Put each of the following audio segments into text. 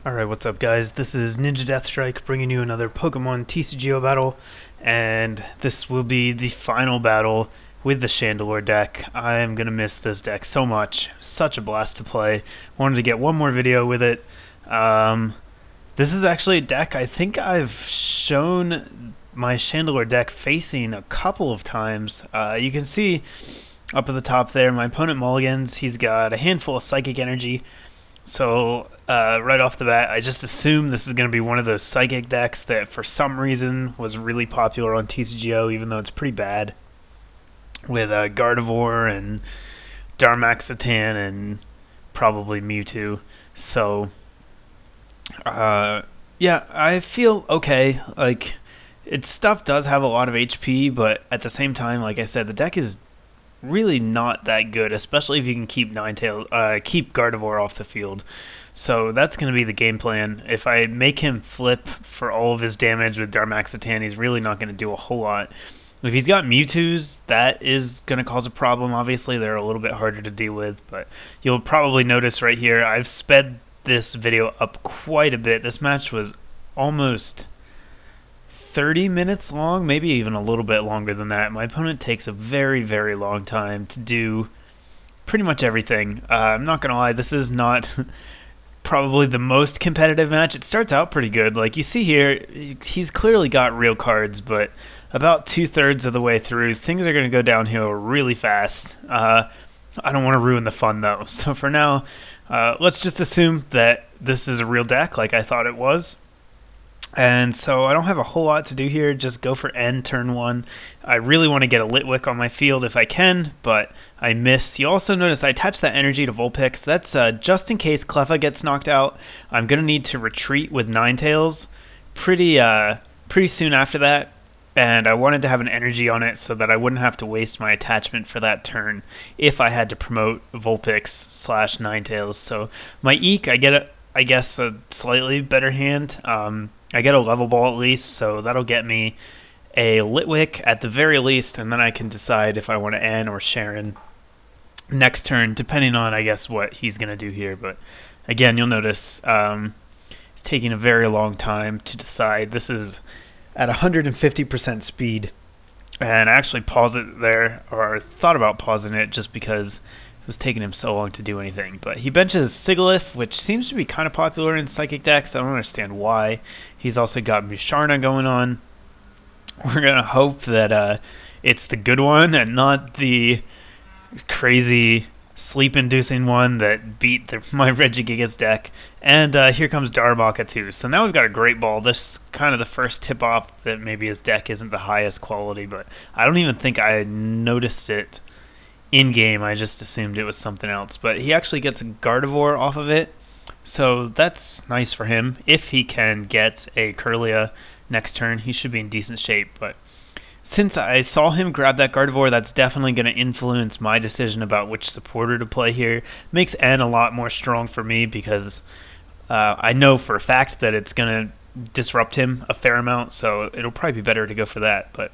Alright, what's up guys? This is NinjaDeathStrike bringing you another Pokemon TCGO battle, and this will be the final battle with the Chandelure deck. I am going to miss this deck so much. Such a blast to play. Wanted to get one more video with it. This is actually a deck I think I've shown my Chandelure deck facing a couple of times. You can see up at the top there, my opponent mulligans. He's got a handful of Psychic Energy. So right off the bat, I just assume this is going to be one of those Psychic decks that for some reason was really popular on TCGO, even though it's pretty bad, with Gardevoir and Darmanitan and probably Mewtwo. So yeah, I feel okay. Like, its stuff does have a lot of HP, but at the same time, like I said, the deck is really not that good, especially if you can keep keep Gardevoir off the field. So that's going to be the game plan. If I make him flip for all of his damage with Darmanitan, he's really not going to do a whole lot. If he's got Mewtwo's, that is going to cause a problem. Obviously, they're a little bit harder to deal with, but you'll probably notice right here, I've sped this video up quite a bit. This match was almost 30 minutes long, maybe even a little bit longer than that. My opponent takes a very, very long time to do pretty much everything. I'm not gonna lie, this is not probably the most competitive match. It starts out pretty good. Like you see here, he's clearly got real cards, but about 2/3 of the way through, things are gonna go downhill really fast. I don't want to ruin the fun though, so for now, let's just assume that this is a real deck like I thought it was. And so I don't have a whole lot to do here, just go for N turn 1. I really want to get a Litwick on my field if I can, but I miss. You also notice I attach that energy to Vulpix. That's just in case Cleffa gets knocked out. I'm going to need to retreat with Ninetales pretty soon after that, and I wanted to have an energy on it so that I wouldn't have to waste my attachment for that turn if I had to promote Vulpix / Ninetales. So my Eek, I get I guess a slightly better hand. I get a level ball at least, so that'll get me a Litwick at the very least, and then I can decide if I want to N or Sharon next turn, depending on, I guess, what he's going to do here. But again, you'll notice it's taking a very long time to decide. This is at 150% speed, and I actually paused it there, or thought about pausing it just because it was taking him so long to do anything. But he benches Sigilyph, which seems to be kind of popular in Psychic decks. I don't understand why. He's also got Musharna going on. We're going to hope that it's the good one and not the crazy sleep-inducing one that beat my Regigigas deck. And here comes Darmanitan too. So now we've got a great ball. This is kind of the first tip-off that maybe his deck isn't the highest quality, but I don't even think I noticed it in-game. I just assumed it was something else. But he actually gets a Gardevoir off of it, so that's nice for him. If he can get a Kirlia next turn, he should be in decent shape. But since I saw him grab that Gardevoir, that's definitely going to influence my decision about which supporter to play here. Makes N a lot more strong for me because I know for a fact that it's going to disrupt him a fair amount, so it'll probably be better to go for that. But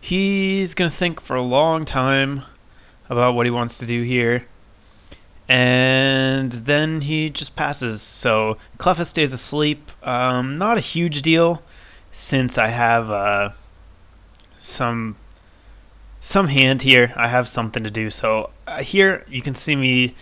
he's going to think for a long time about what he wants to do here, and then he just passes. So Cleffa stays asleep. Not a huge deal since I have some hand here. I have something to do. So here you can see me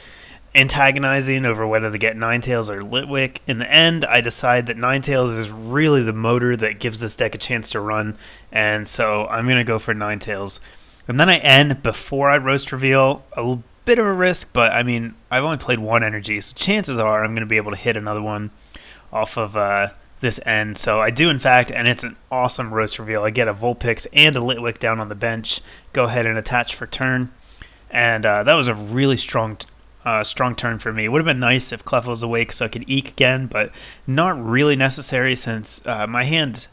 antagonizing over whether to get Ninetales or Litwick. In the end, I decide that Ninetales is really the motor that gives this deck a chance to run, and so I'm going to go for Ninetales. And then I end before I Roast Reveal. A bit of a risk, but I mean, I've only played one energy, so chances are I'm going to be able to hit another one off of this end. So I do, in fact, and it's an awesome Roast Reveal. I get a Vulpix and a Litwick down on the bench. Go ahead and attach for turn, and that was a really strong turn for me. It would have been nice if Cleffa was awake so I could Eek again, but not really necessary since my hand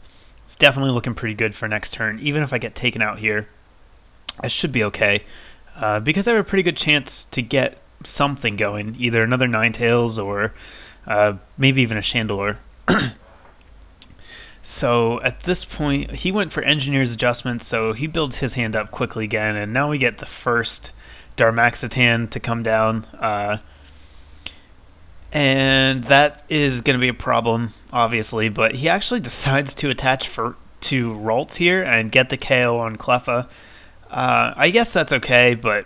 is definitely looking pretty good for next turn. Even if I get taken out here, I should be okay because I have a pretty good chance to get something going, either another Ninetales or maybe even a Chandelure. So at this point, he went for Engineer's Adjustment, so he builds his hand up quickly again, and now we get the first Darmanitan to come down. and that is going to be a problem, obviously. But he actually decides to attach to Ralts here and get the KO on Cleffa. I guess that's okay, but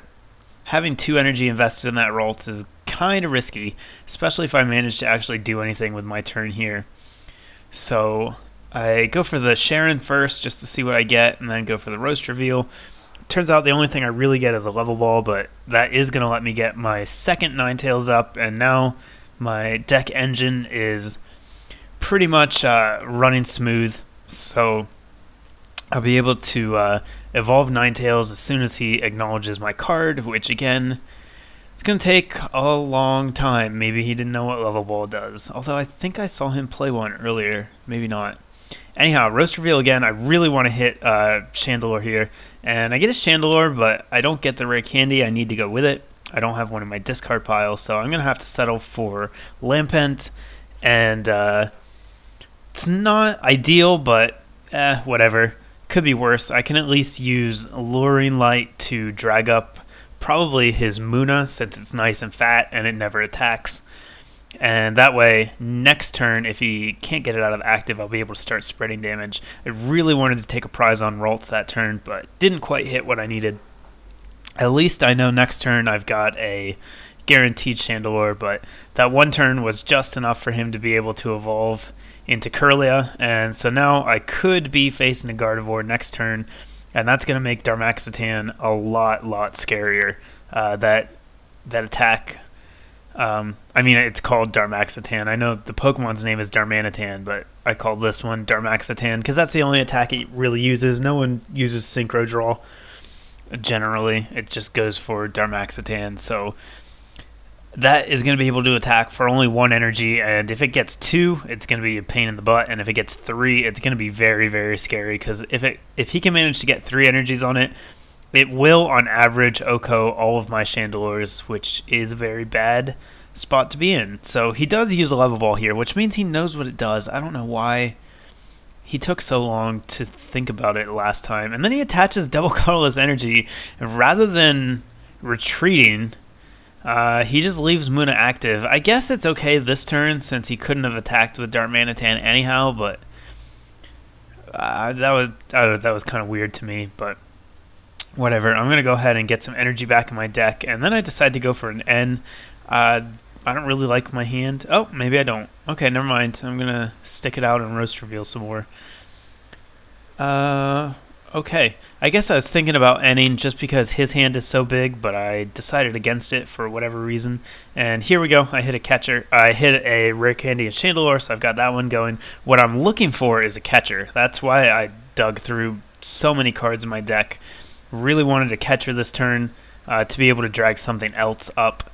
having 2 energy invested in that Ralts is kind of risky, especially if I manage to actually do anything with my turn here. So I go for the Sharon first just to see what I get, and then go for the Roast Reveal. Turns out the only thing I really get is a Level Ball, but that is going to let me get my second Ninetales up, and now my deck engine is pretty much running smooth. So I'll be able to evolve Ninetales as soon as he acknowledges my card, which again, it's going to take a long time. Maybe he didn't know what Level Ball does, although I think I saw him play one earlier. Maybe not. Anyhow, Roast Reveal again. I really want to hit Chandelure here, and I get a Chandelure, but I don't get the rare candy I need to go with it. I don't have one in my discard pile, so I'm going to have to settle for Lampent, and it's not ideal, but whatever. Could be worse. I can at least use Luring Light to drag up probably his Munna, since it's nice and fat and it never attacks. And that way, next turn, if he can't get it out of active, I'll be able to start spreading damage. I really wanted to take a prize on Ralts that turn, but didn't quite hit what I needed. At least I know next turn I've got a guaranteed Chandelure, but that one turn was just enough for him to be able to evolve into Kirlia, and so now I could be facing a Gardevoir next turn, and that's going to make Darmaxitan a lot scarier. That attack... I mean, it's called Darmaxitan. I know the Pokemon's name is Darmanitan, but I call this one Darmaxitan because that's the only attack it really uses. No one uses Synchro Draw. Generally, it just goes for Darmaxitan. So that is going to be able to attack for only 1 energy, and if it gets 2, it's going to be a pain in the butt, and if it gets 3, it's going to be very scary because if he can manage to get 3 energies on it, it will, on average, OHKO all of my Chandelures, which is a very bad spot to be in. So he does use a Level Ball here, which means he knows what it does. I don't know why he took so long to think about it last time. And then he attaches Double Colorless Energy, and rather than retreating, he just leaves Munna active. I guess it's okay this turn, since he couldn't have attacked with Darmanitan anyhow, but that was kind of weird to me, but... whatever, I'm going to go ahead and get some energy back in my deck, and then I decide to go for an N. I don't really like my hand. Oh, maybe I don't. Okay, never mind. I'm going to stick it out and Roast Reveal some more. Okay. I guess I was thinking about N-ing just because his hand is so big, but I decided against it for whatever reason. And here we go. I hit a catcher. I hit a rare candy and Chandelure, so I've got that one going. What I'm looking for is a catcher. That's why I dug through so many cards in my deck. Really wanted a catcher this turn to be able to drag something else up,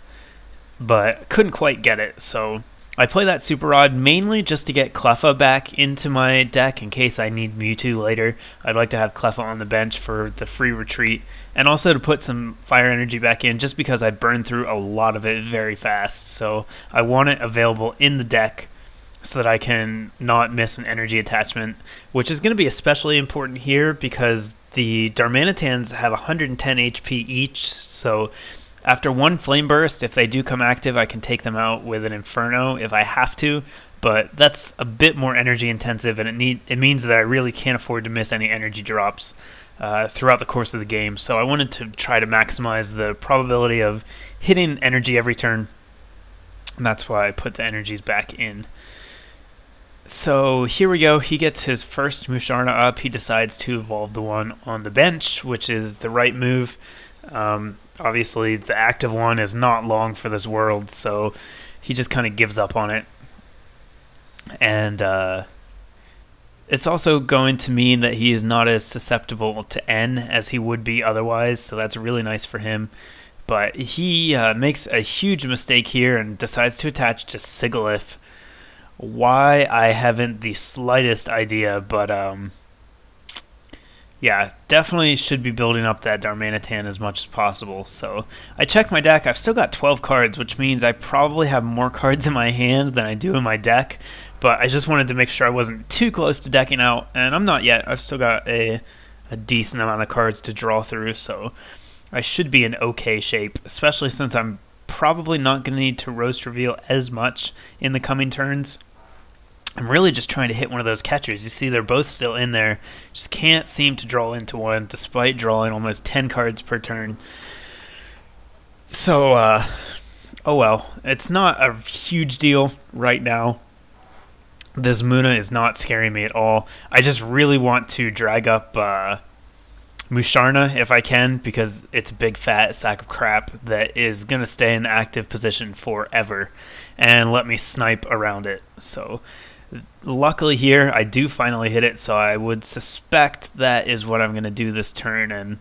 but couldn't quite get it. So I play that Super Rod mainly just to get Cleffa back into my deck in case I need Mewtwo later. I'd like to have Cleffa on the bench for the free retreat, and also to put some fire energy back in just because I burned through a lot of it very fast. So I want it available in the deck so that I can not miss an energy attachment, which is going to be especially important here because the Darmanitans have 110 HP each, so after 1 Flame Burst, if they do come active, I can take them out with an Inferno if I have to, but that's a bit more energy intensive, and it means that I really can't afford to miss any energy drops throughout the course of the game. So I wanted to try to maximize the probability of hitting energy every turn, and that's why I put the energies back in. So here we go. He gets his first Musharna up. He decides to evolve the one on the bench, which is the right move. Obviously, the active one is not long for this world, so he just kind of gives up on it. And it's also going to mean that he is not as susceptible to N as he would be otherwise, so that's really nice for him. But he makes a huge mistake here and decides to attach to Sigilyph. Why, I haven't the slightest idea, but yeah, definitely should be building up that Darmanitan as much as possible. So I checked my deck. I've still got 12 cards, which means I probably have more cards in my hand than I do in my deck, but I just wanted to make sure I wasn't too close to decking out, and I'm not yet. I've still got a decent amount of cards to draw through, so I should be in okay shape, especially since I'm probably not going to need to roast reveal as much in the coming turns. I'm really just trying to hit one of those catchers. You see they're both still in there. Just can't seem to draw into one despite drawing almost 10 cards per turn. So, oh well. It's not a huge deal right now. This Muna is not scaring me at all. I just really want to drag up Musharna if I can, because it's a big fat sack of crap that is going to stay in the active position forever and let me snipe around it. So luckily here I do finally hit it, so I would suspect that is what I'm going to do this turn. And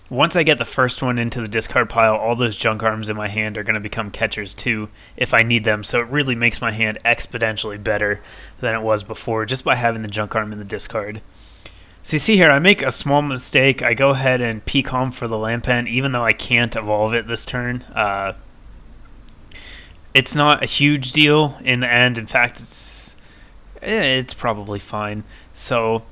once I get the first one into the discard pile, all those junk arms in my hand are going to become catchers too if I need them. So it really makes my hand exponentially better than it was before just by having the junk arm in the discard. So you see here, I make a small mistake. I go ahead and P-Calm for the Lampen, even though I can't evolve it this turn. It's not a huge deal in the end. In fact, it's probably fine. So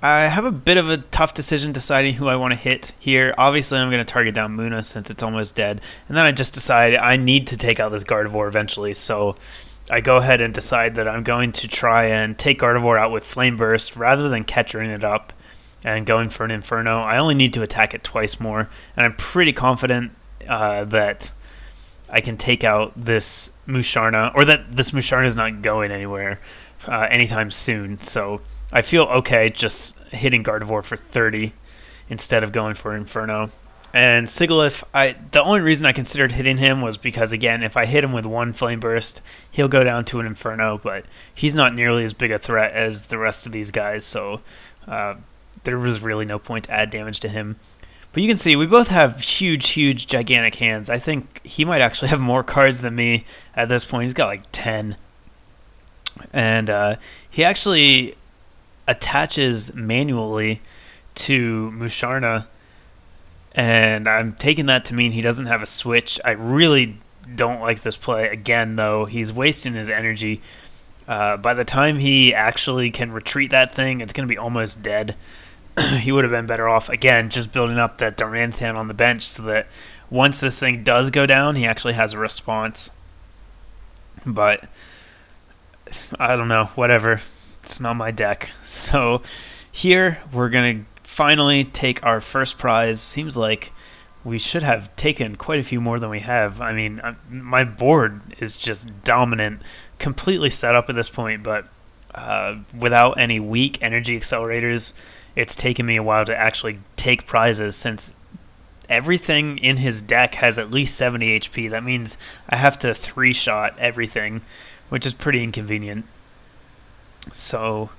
I have a bit of a tough decision deciding who I want to hit here. Obviously, I'm going to target down Muna since it's almost dead. And then I just decide I need to take out this Gardevoir eventually. So I go ahead and decide that I'm going to try and take Gardevoir out with Flame Burst rather than catchering it up and going for an Inferno. I only need to attack it twice more, and I'm pretty confident that I can take out this Musharna, or that this Musharna is not going anywhere anytime soon. So I feel okay just hitting Gardevoir for 30 instead of going for Inferno. And Sigilyph, the only reason I considered hitting him was because, again, if I hit him with one Flame Burst, he'll go down to an Inferno, but he's not nearly as big a threat as the rest of these guys, so there was really no point to add damage to him. But you can see we both have huge, gigantic hands. I think he might actually have more cards than me at this point. He's got like 10. And he actually attaches manually to Musharna, and I'm taking that to mean he doesn't have a switch. I really don't like this play. Again, though, he's wasting his energy. By the time he actually can retreat that thing, it's going to be almost dead. He would have been better off, again, just building up that Darmanitan on the bench so that once this thing does go down, he actually has a response. But I don't know, whatever. It's not my deck. So here we're going to finally take our first prize. Seems like we should have taken quite a few more than we have. I mean, my board is just dominant, completely set up at this point, but without any weak energy accelerators, it's taken me a while to actually take prizes since everything in his deck has at least 70 HP. That means I have to 3-shot everything, which is pretty inconvenient. So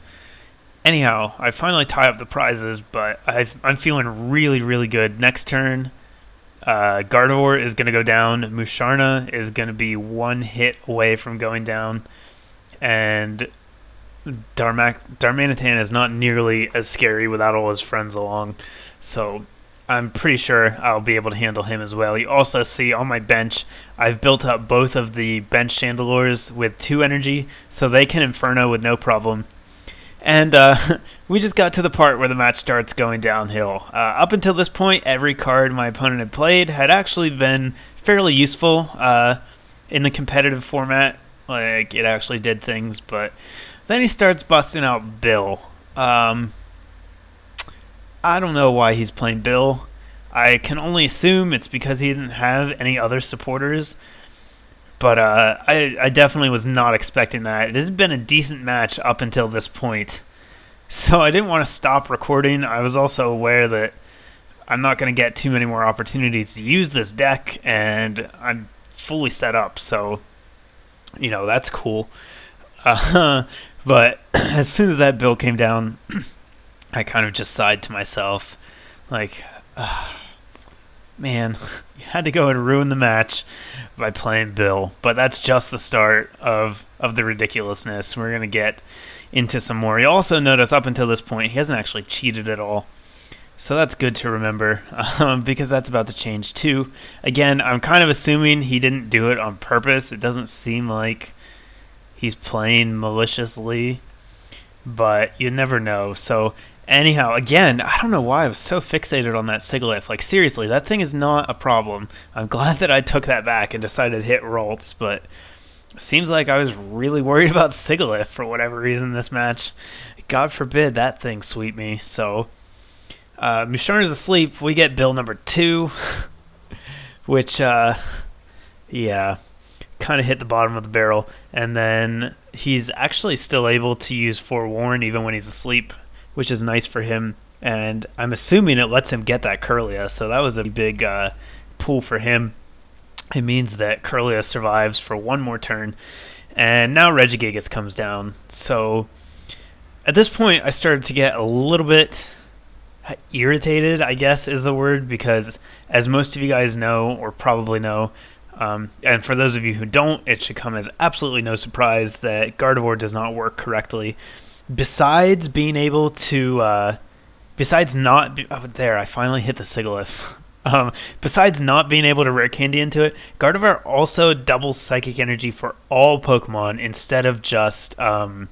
anyhow, I finally tie up the prizes, but I'm feeling really good. Next turn, Gardevoir is going to go down. Musharna is going to be one hit away from going down. And Darmanitan is not nearly as scary without all his friends along. So I'm pretty sure I'll be able to handle him as well. You also see on my bench, I've built up both of the bench Chandelures with 2 energy, so they can Inferno with no problem. And we just got to the part where the match starts going downhill. Up until this point, every card my opponent had played had actually been fairly useful in the competitive format. Like, it actually did things, but then he starts busting out Bill. I don't know why he's playing Bill. I can only assume it's because he didn't have any other supporters. But I definitely was not expecting that. It had been a decent match up until this point. So I didn't want to stop recording. I was also aware that I'm not going to get too many more opportunities to use this deck, and I'm fully set up. So, you know, that's cool. But as soon as that bill came down, I kind of just sighed to myself, like, man, you had to go and ruin the match by playing Bill. But that's just the start of the ridiculousness. We're going to get into some more. You also notice up until this point, he hasn't actually cheated at all. So that's good to remember, because that's about to change too. Again, I'm kind of assuming he didn't do it on purpose. It doesn't seem like he's playing maliciously, but you never know. So Anyhow, again, I don't know why I was so fixated on that Sigilyph. Like, seriously, that thing is not a problem. I'm glad that I took that back and decided to hit Ralts, but it seems like I was really worried about Sigilyph for whatever reason this match. God forbid that thing sweep me. So, Musharna's asleep. We get build number 2, which, yeah, kind of hit the bottom of the barrel. And then he's actually still able to use Forewarn even when he's asleep, which is nice for him, and I'm assuming it lets him get that Kirlia, so that was a big pull for him. It means that Kirlia survives for one more turn, and now Regigigas comes down. So at this point, I started to get a little bit irritated, I guess is the word, because as most of you guys know, or probably know, and for those of you who don't, it should come as absolutely no surprise that Gardevoir does not work correctly. Besides being able to, besides not, there, I finally hit the Sigilyph. Besides not being able to rare candy into it, Gardevoir also doubles Psychic Energy for all Pokemon instead of just Psychic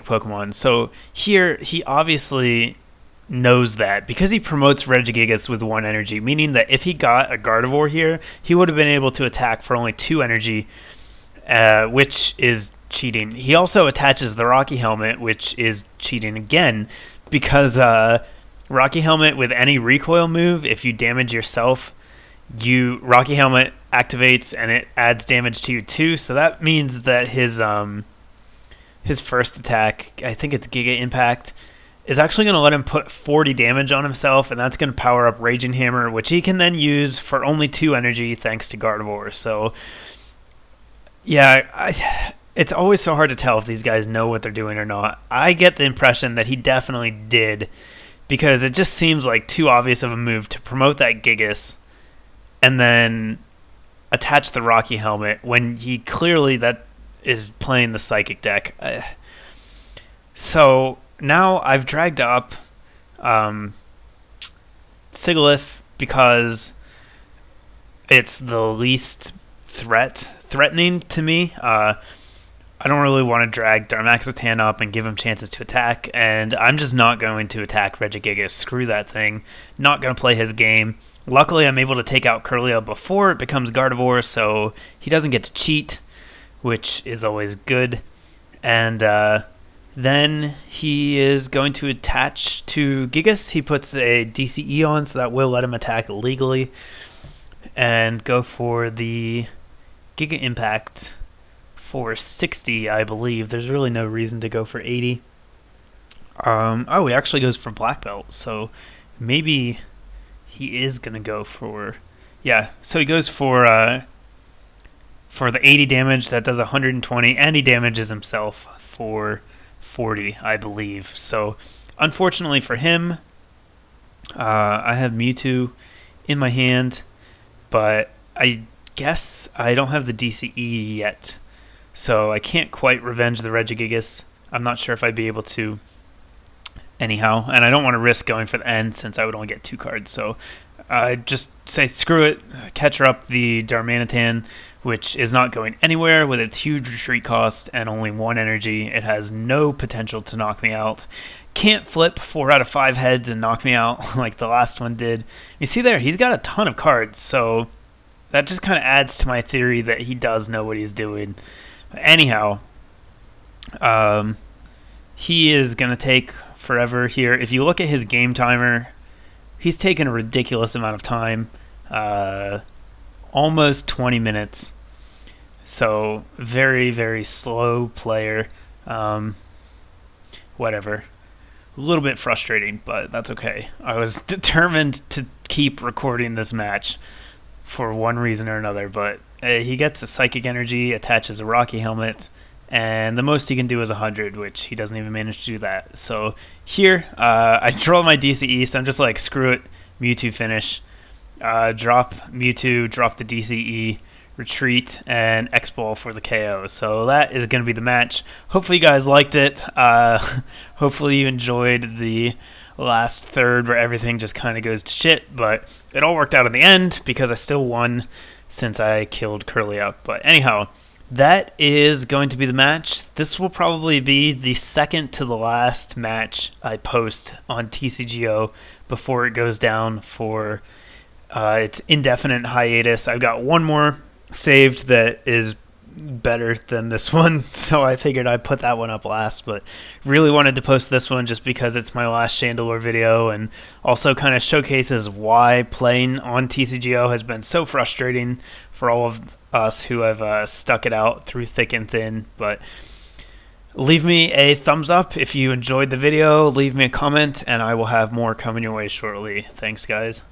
Pokemon. So here, he obviously knows that because he promotes Regigigas with 1 energy, meaning that if he got a Gardevoir here, he would have been able to attack for only 2 energy, which is cheating. He also attaches the Rocky Helmet, which is cheating again, because Rocky Helmet with any recoil move, if you damage yourself, Rocky Helmet activates and it adds damage to you too. So that means that his first attack, I think it's Giga Impact, is actually going to let him put 40 damage on himself, and that's going to power up Raging Hammer, which he can then use for only 2 energy thanks to Gardevoir. So yeah, it's always so hard to tell if these guys know what they're doing or not. I get the impression that he definitely did, because it just seems like too obvious of a move to promote that Gigas and then attach the Rocky Helmet when he clearly that is playing the Psychic deck. So now I've dragged up Sigilyph because it's the least threatening to me. I don't really want to drag Darmaxitan up and give him chances to attack, and I'm just not going to attack Regigigas. Screw that thing. Not going to play his game. Luckily, I'm able to take out Kirlia before it becomes Gardevoir, so he doesn't get to cheat, which is always good. And then he is going to attach to Gigas. He puts a DCE on, so that will let him attack legally, and go for the Giga Impact for 60, I believe. There's really no reason to go for 80. Oh, he actually goes for Black Belt, so maybe he is going to go for... Yeah, so he goes for the 80 damage. That does 120, and he damages himself for 40, I believe. So, unfortunately for him, I have Mewtwo in my hand, but I guess I don't have the DCE yet. So I can't quite revenge the Regigigas. I'm not sure if I'd be able to anyhow. And I don't want to risk going for the end since I would only get 2 cards. So I just say screw it. Catch her up the Darmanitan, which is not going anywhere with its huge retreat cost and only 1 energy. It has no potential to knock me out. Can't flip 4 out of 5 heads and knock me out like the last one did. You see there, he's got a ton of cards. So that just kind of adds to my theory that he does know what he's doing. Anyhow, he is going to take forever here. If you look at his game timer, he's taken a ridiculous amount of time, almost 20 minutes. So very, very slow player. Whatever. A little bit frustrating, but that's okay. I was determined to keep recording this match for one reason or another, but he gets a Psychic Energy, attaches a Rocky Helmet, and the most he can do is 100, which he doesn't even manage to do that. So here, I draw my DCE, so I'm just like, screw it, Mewtwo finish. Drop Mewtwo, drop the DCE, retreat, and X-Ball for the KO. So that is going to be the match. Hopefully you guys liked it. Hopefully you enjoyed the last third where everything just kind of goes to shit, but it all worked out in the end because I still won since I killed Curly up. But anyhow, that is going to be the match. This will probably be the second to the last match I post on TCGO before it goes down for its indefinite hiatus. I've got one more saved that is better than this one, so I figured I'd put that one up last, but really wanted to post this one just because it's my last Chandelure video and also kind of showcases why playing on TCGO has been so frustrating for all of us who have stuck it out through thick and thin. But leave me a thumbs up if you enjoyed the video, leave me a comment, and I will have more coming your way shortly. Thanks, guys.